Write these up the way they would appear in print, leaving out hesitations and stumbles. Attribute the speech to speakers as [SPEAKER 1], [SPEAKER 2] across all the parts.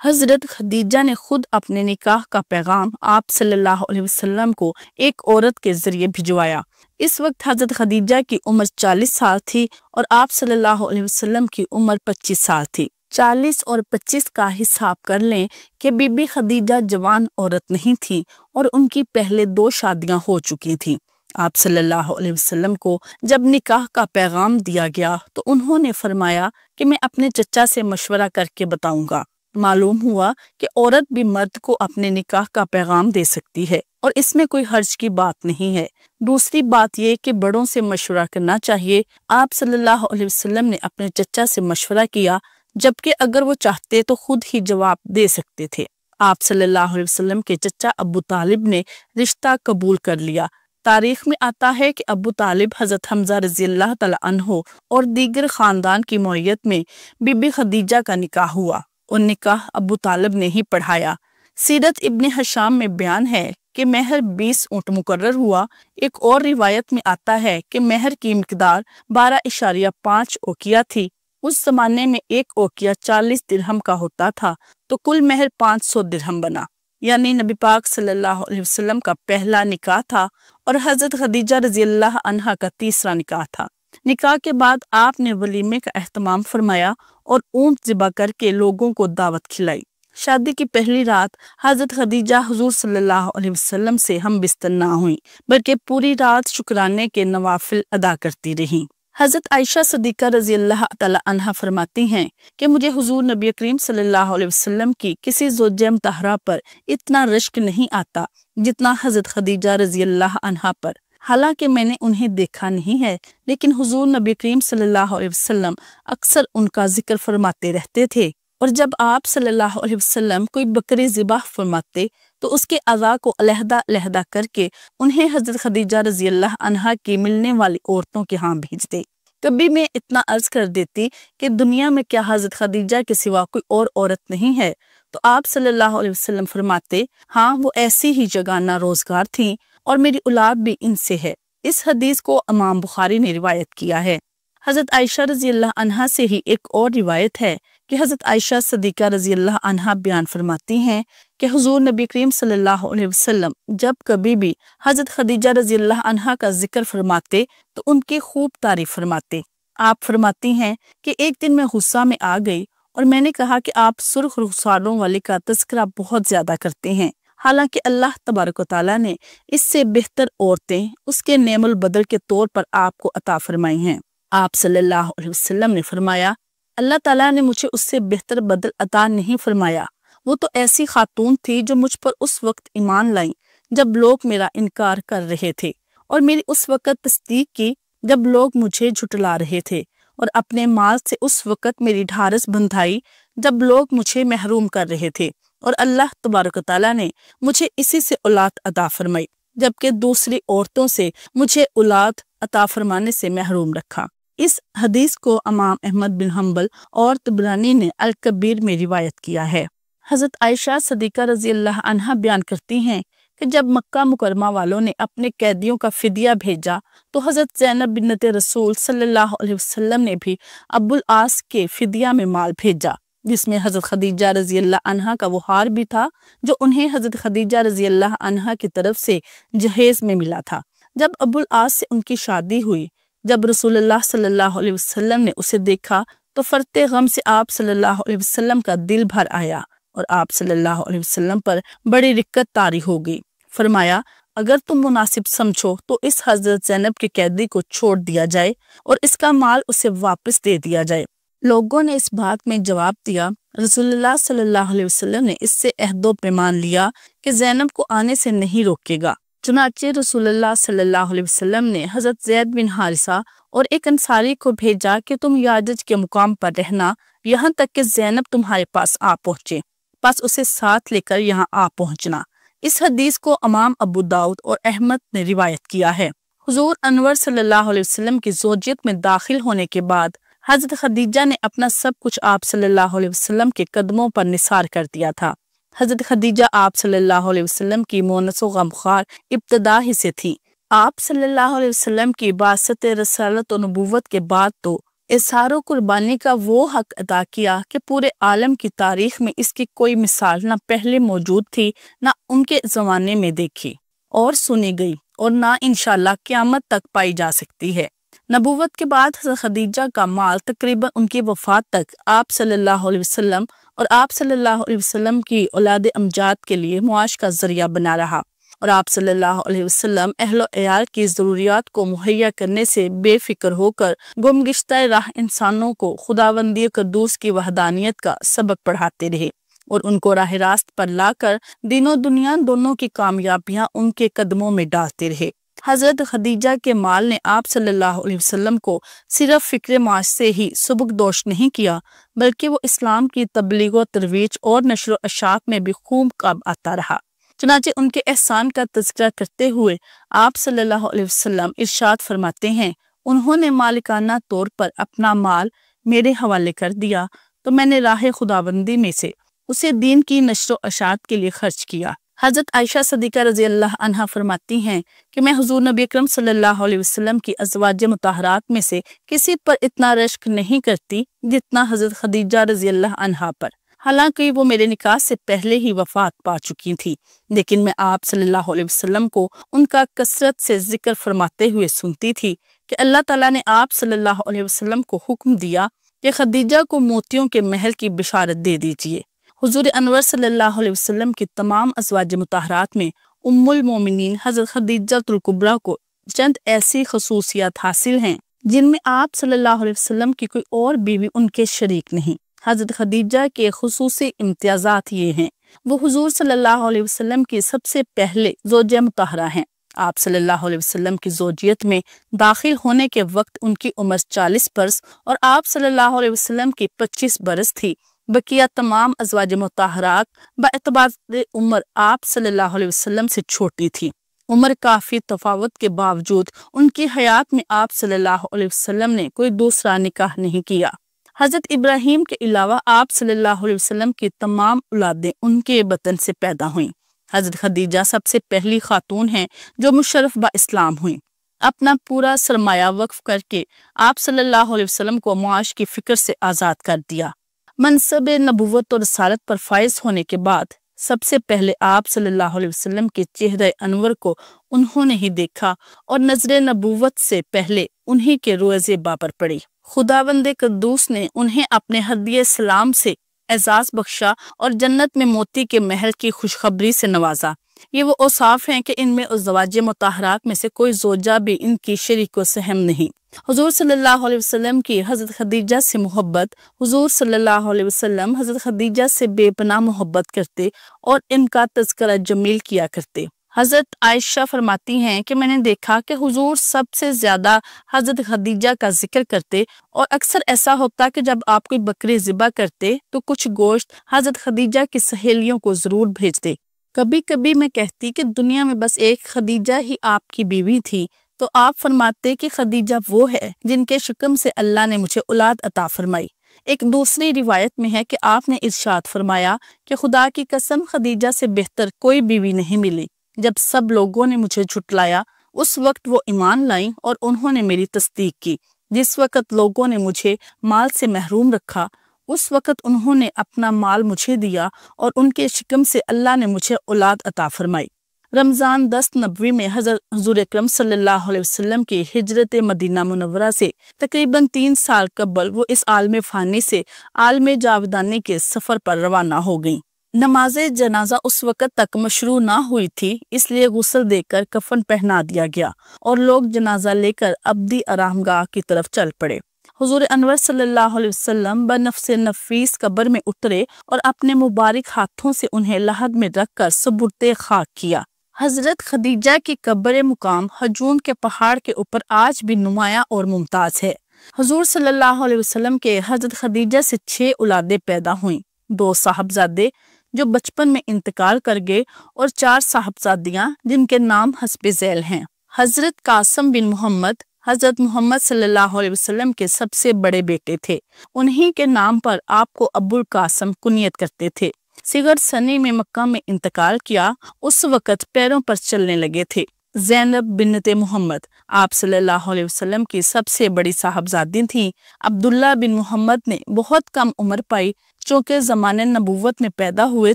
[SPEAKER 1] حضرت خدیجہ نے خود اپنے نکاح کا پیغام آپ صلی اللہ علیہ وسلم کو ایک عورت کے ذریعے بھجوایا۔ اس وقت حضرت خدیجہ کی عمر 40 سال تھی اور آپ صلی اللہ علیہ وسلم کی عمر 25 سال تھی۔ 40 اور 25 کا حساب کر لیں کہ بی بی خدیجہ جوان عورت نہیں تھی اور ان کی پہلے 2 شادیاں ہو چکی تھیں۔ آپ صلی اللہ علیہ وسلم کو جب نکاح کا پیغام دیا گیا تو انہوں نے فرمایا کہ میں اپنے چچا سے مشورہ کر کے بتاؤں گا۔ معلوم ہوا کہ عورت بھی مرد کو اپنے نکاح کا پیغام دے سکتی ہے اور اس میں کوئی حرج کی بات نہیں ہے۔ دوسری بات یہ کہ بڑوں سے مشورہ کرنا چاہیے۔ آپ صلی اللہ علیہ وسلم نے اپنے چچا سے مشورہ کیا، جبکہ اگر وہ چاہتے تو خود ہی جواب دے سکتے تھے۔ آپ صلی اللہ علیہ وسلم کے چچا ابو طالب نے رشتہ قبول کر لیا۔ تاریخ میں آتا ہے کہ ابو طالب حضرت حمزہ رضی اللہ تعالی عنہ اور دیگر خاندان کی معیت میں بی بی خدیجہ کا نکاح ہوا اور نکاح ابو طالب نے ہی پڑھایا۔ سیرت ابن ہشام میں بیان ہے کہ مہر 20 اونٹ مقرر ہوا۔ ایک اور روایت میں آتا ہے کہ مہر کی مقدار 12.5 اوقیہ تھی۔ اس زمانے میں ایک اوقیہ 40 درہم کا ہوتا تھا تو کل مہر 500 درہم بنا، یعنی نبی پاک صلی اللہ علیہ وسلم کا پہلا نکاح تھا اور حضرت خدیجہ رضی اللہ عنہا کا تیسرا نکاح تھا۔ نکاح کے بعد آپ نے ولیمے کا اہتمام فرمایا اور اونٹ ذبح کر کے لوگوں کو دعوت کھلائی۔ شادی کی پہلی رات حضرت خدیجہ حضور صلی اللہ علیہ وسلم سے ہم بستر نہ ہوئیں، بلکہ پوری رات شکرانے کے نوافل ادا کرتی رہیں۔ حضرت عائشہ صدیقہ رضی اللہ تعالی عنہا فرماتی ہیں کہ مجھے حضور نبی کریم صلی اللہ علیہ وسلم کی کسی زوجہ مطہرہ پر اتنا رشک نہیں آتا جتنا حضرت خدیجہ رضی اللہ عنہا پر۔ حالانکہ میں نے انہیں دیکھا نہیں ہے، لیکن حضور نبی کریم صلی اللہ علیہ وسلم اکثر ان کا ذکر فرماتے رہتے تھے، اور جب آپ صلی اللہ علیہ وسلم کوئی بکری ذبح فرماتے تو اس کے اعضاء کو علیحدہ علیحدہ کر کے انہیں حضرت خدیجہ رضی اللہ عنہا کی ملنے والی عورتوں کے ہاں بھیجتے۔ کبھی میں اتنا عرض کر دیتی کہ دنیا میں کیا حضرت خدیجہ کے سوا کوئی اور عورت نہیں ہے، تو آپ صلی اللہ علیہ وسلم فرماتے، ہاں وہ ایسی ہی جگانہ روزگار تھیں اور میری اولاد بھی ان سے ہے۔ اس حدیث کو امام بخاری نے روایت کیا ہے۔ حضرت عائشہ رضی اللہ عنہا سے ہی ایک اور روایت ہے کہ حضرت عائشہ صدیقہ رضی اللہ عنہا بیان فرماتی ہیں کہ حضور نبی کریم صلی اللہ علیہ وسلم جب کبھی بھی حضرت خدیجہ رضی اللہ عنہا کا ذکر فرماتے تو ان کی خوب تعریف فرماتے۔ آپ فرماتی ہیں کہ ایک دن میں غصہ میں آ گئی اور میں نے کہا کہ آپ سرخ رخساروں والے کا تذکرہ بہت زیادہ کرتے ہیں، حالانکہ اللہ تبارک و تعالیٰ نے اس سے بہتر عورتیں اس کے نعم البدل کے طور پر آپ کو عطا فرمائی ہیں۔ آپ صلی اللہ علیہ وسلم نے فرمایا، اللہ تعالیٰ نے مجھے اس سے بہتر بدل عطا نہیں فرمایا۔ وہ تو ایسی خاتون تھی جو مجھ پر اس وقت ایمان لائیں جب لوگ میرا انکار کر رہے تھے، اور میری اس وقت تصدیق کی جب لوگ مجھے جھٹلا رہے تھے، اور اپنے مال سے اس وقت میری ڈھارس بندھائی جب لوگ مجھے محروم کر رہے تھے، اور اللہ تبارک و تعالیٰ نے مجھے اسی سے اولاد عطا فرمائی، جبکہ دوسری عورتوں سے مجھے اولاد عطا فرمانے سے محروم رکھا۔ اس حدیث کو امام احمد بن حنبل اور طبرانی نے الکبیر میں روایت کیا ہے۔ حضرت عائشہ صدیقہ رضی اللہ عنہا بیان کرتی ہیں کہ جب مکہ مکرمہ والوں نے اپنے قیدیوں کا فدیہ بھیجا تو حضرت زینب بنت رسول صلی اللہ علیہ وسلم نے بھی ابو العاص کے فدیہ میں مال بھیجا، جس میں حضرت خدیجہ رضی اللہ عنہا کا وہ ہار بھی تھا جو انہیں حضرت خدیجہ رضی اللہ عنہا کی طرف سے جہیز میں ملا تھا۔ جب ابو العاص سے ان کی شادی ہوئی، جب رسول اللہ صلی اللہ علیہ وسلم نے اسے دیکھا تو فرتے غم سے آپ صلی اللہ علیہ وسلم کا دل بھر آیا اور آپ صلی اللہ علیہ وسلم پر بڑی رقت طاری ہو گئی۔ فرمایا، اگر تم مناسب سمجھو تو اس حضرت زینب کے قیدی کو چھوڑ دیا جائے اور اس کا مال اسے واپس دے دیا جائے۔ لوگوں نے اس بات میں جواب دیا، رسول اللہ صلی اللہ علیہ وسلم نے اس سے عہد و پیمان لیا کہ زینب کو آنے سے نہیں روکے گا۔ چنانچہ رسول اللہ صلی اللہ علیہ وسلم نے حضرت زید بن حارثہ اور ایک انصاری کو بھیجا کہ تم یاجج کے مقام پر رہنا یہاں تک کہ زینب تمہارے پاس آ پہنچے، پس اسے ساتھ لے کر یہاں آ پہنچنا۔ اس حدیث کو امام ابو داؤد اور احمد نے روایت کیا ہے۔ حضور انور صلی اللہ علیہ وسلم کی زوجیت میں داخل ہونے کے بعد حضرت خدیجہ نے اپنا سب کچھ آپ صلی اللہ علیہ وسلم کے قدموں پر نثار کر دیا تھا۔ حضرت خدیجہ آپ صلی اللہ علیہ وسلم کی مونس و غمخوار ابتدا ہی سے تھی۔ آپ صلی اللہ علیہ وسلم کی بعثت رسالت و نبوت کے بعد تو اظہار و قربانی کا وہ حق ادا کیا کہ پورے عالم کی تاریخ میں اس کی کوئی مثال نہ پہلے موجود تھی، نہ ان کے زمانے میں دیکھی اور سنی گئی، اور نہ انشاءاللہ قیامت تک پائی جا سکتی ہے۔ نبوت کے بعد حضرت خدیجہ کا مال تقریباً ان کی وفات تک آپ صلی اللہ علیہ وسلم اور آپ صلی اللہ علیہ وسلم کی اولاد امجاد کے لیے معاش کا ذریعہ بنا رہا، اور آپ صلی اللہ علیہ وسلم اہل و عیال کی ضروریات کو مہیا کرنے سے بے فکر ہو کر گم گشتہ راہ انسانوں کو خداوندی قدوس کی وحدانیت کا سبق پڑھاتے رہے، اور ان کو راہ راست پر لا کر دین و دنیا دونوں کی کامیابیاں ان کے قدموں میں ڈالتے رہے۔ حضرت خدیجہ کے مال نے آپ صلی اللہ علیہ وسلم کو صرف فکر معاش سے ہی سبکدوش نہیں کیا، بلکہ وہ اسلام کی تبلیغ و ترویج اور نشر و اشاعت میں بھی خوب کام آتا رہا۔ چنانچہ ان کے احسان کا تذکرہ کرتے ہوئے آپ صلی اللہ علیہ وسلم ارشاد فرماتے ہیں، انہوں نے مالکانہ طور پر اپنا مال میرے حوالے کر دیا تو میں نے راہ خداوندی میں سے اسے دین کی نشر و اشاعت کے لیے خرچ کیا۔ حضرت عائشہ صدیقہ رضی اللہ عنہا فرماتی ہیں کہ میں حضور نبی اکرم صلی اللہ علیہ وسلم کی ازواج مطہرات میں سے کسی پر اتنا رشک نہیں کرتی جتنا حضرت خدیجہ رضی اللہ عنہا پر، حالانکہ وہ میرے نکاح سے پہلے ہی وفات پا چکی تھی، لیکن میں آپ صلی اللہ علیہ وسلم کو ان کا کثرت سے ذکر فرماتے ہوئے سنتی تھی کہ اللہ تعالیٰ نے آپ صلی اللہ علیہ وسلم کو حکم دیا کہ خدیجہ کو موتیوں کے محل کی بشارت دے دیجیے۔ حضور انور صلی اللہ علیہ وسلم کی تمام ازواج مطہرات میں ام المومنین حضرت خدیجہ الکبریٰ کو چند ایسی خصوصیات حاصل ہیں جن میں آپ صلی اللہ علیہ وسلم کی کوئی اور بیوی ان کے شریک نہیں۔ حضرت خدیجہ کے خصوصی امتیازات یہ ہیں، وہ حضور صلی اللہ علیہ وسلم کی سب سے پہلے زوجہ مطہرہ ہیں۔ آپ صلی اللہ علیہ وسلم کی زوجیت میں داخل ہونے کے وقت ان کی عمر 40 برس اور آپ صلی اللہ علیہ وسلم کی 25 برس تھی۔ بقیہ تمام ازواج مطہرات باعتبار عمر آپ صلی اللہ علیہ وسلم سے چھوٹی تھی۔ عمر کافی تفاوت کے باوجود ان کی حیات میں آپ صلی اللہ علیہ وسلم نے کوئی دوسرا نکاح نہیں کیا۔ حضرت ابراہیم کے علاوہ آپ صلی اللہ علیہ وسلم کی تمام اولادیں ان کے بطن سے پیدا ہوئیں۔ حضرت خدیجہ سب سے پہلی خاتون ہیں جو مشرف با اسلام ہوئیں۔ اپنا پورا سرمایہ وقف کر کے آپ صلی اللہ علیہ وسلم کو معاش کی فکر سے آزاد کر دیا۔ منصب نبوت اور رسالت پر فائز ہونے کے بعد سب سے پہلے آپ صلی اللہ علیہ وسلم کے چہرہ انور کو انہوں نے ہی دیکھا اور نظر نبوت سے پہلے انہی کے روئے زیبا پر پڑی۔ خداوند قدوس نے انہیں اپنے ہدیہ سلام سے اعزاز بخشا اور جنت میں موتی کے محل کی خوشخبری سے نوازا۔ یہ وہ اوصاف ہیں کہ ان میں ازواج مطہرات میں سے کوئی زوجہ بھی ان کی شریک و سہم نہیں۔ حضور صلی اللہ علیہ وسلم کی حضرت خدیجہ سے محبت، حضور صلی اللہ علیہ وسلم حضرت خدیجہ سے بے پناہ محبت کرتے اور ان کا تذکرہ جمیل کیا کرتے۔ حضرت عائشہ فرماتی ہیں کہ میں نے دیکھا کہ حضور سب سے زیادہ حضرت خدیجہ کا ذکر کرتے، اور اکثر ایسا ہوتا کہ جب آپ کوئی بکری ذبح کرتے تو کچھ گوشت حضرت خدیجہ کی سہیلیوں کو ضرور بھیجتے۔ کبھی کبھی میں کہتی کہ دنیا میں بس ایک خدیجہ ہی آپ کی بیوی تھی، تو آپ فرماتے کہ خدیجہ وہ ہے جن کے شکم سے اللہ نے مجھے اولاد عطا فرمائی۔ ایک دوسری روایت میں ہے کہ آپ نے ارشاد فرمایا کہ خدا کی قسم خدیجہ سے بہتر کوئی بیوی نہیں ملی۔ جب سب لوگوں نے مجھے جھٹلایا اس وقت وہ ایمان لائیں اور انہوں نے میری تصدیق کی۔ جس وقت لوگوں نے مجھے مال سے محروم رکھا اس وقت انہوں نے اپنا مال مجھے دیا اور ان کے شکم سے اللہ نے مجھے اولاد عطا فرمائی۔ رمضان 10 نبوی میں حضور اکرم صلی اللہ علیہ وسلم کی ہجرت مدینہ منورہ سے تقریباً 3 سال قبل وہ اس عالم فانی سے عالم جاودانی کے سفر پر روانہ ہو گئیں۔ نماز جنازہ اس وقت تک مشروع نہ ہوئی تھی، اس لیے غسل دے کر کفن پہنا دیا گیا اور لوگ جنازہ لے کر ابدی آرام گاہ کی طرف چل پڑے۔ حضور انور صلی اللہ علیہ وسلم بنفس نفیس قبر میں اترے اور اپنے مبارک ہاتھوں سے انہیں لحد میں رکھ کر سپرد خاک کیا۔ حضرت خدیجہ کی قبر مقام ہجون کے پہاڑ کے اوپر آج بھی نمایاں اور ممتاز ہے۔ حضور صلی اللہ علیہ وسلم کے حضرت خدیجہ سے 6 اولادیں پیدا ہوئیں، 2 صاحبزادے جو بچپن میں انتقال کر گئے اور 4 صاحبزادیاں جن کے نام حسب ذیل ہیں۔ حضرت قاسم بن محمد حضرت محمد صلی اللہ علیہ وسلم کے سب سے بڑے بیٹے تھے، انہی کے نام پر آپ کو ابو القاسم کنیت کرتے تھے۔ صغر سنی میں مکہ میں انتقال کیا، اس وقت پیروں پر چلنے لگے تھے۔ زینب بنت محمد آپ صلی اللہ علیہ وسلم کی سب سے بڑی صاحبزادی تھیں۔ عبداللہ بن محمد نے بہت کم عمر پائی، چونکہ زمانے نبوت میں پیدا ہوئے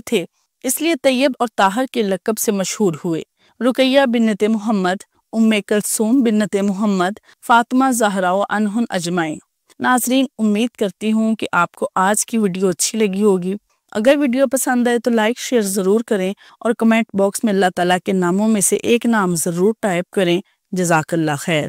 [SPEAKER 1] تھے، اس لیے طیب اور طاہر کے لقب سے مشہور ہوئے۔ رقیہ بنت محمد، ام کلثوم بنت محمد، فاطمہ زہرا عنہن اجمعین۔ ناظرین، امید کرتی ہوں کہ آپ کو آج کی ویڈیو اچھی لگی ہوگی۔ اگر ویڈیو پسند آئے تو لائک شیئر ضرور کریں اور کمنٹ باکس میں اللہ تعالیٰ کے ناموں میں سے ایک نام ضرور ٹائپ کریں۔ جزاک اللہ خیر۔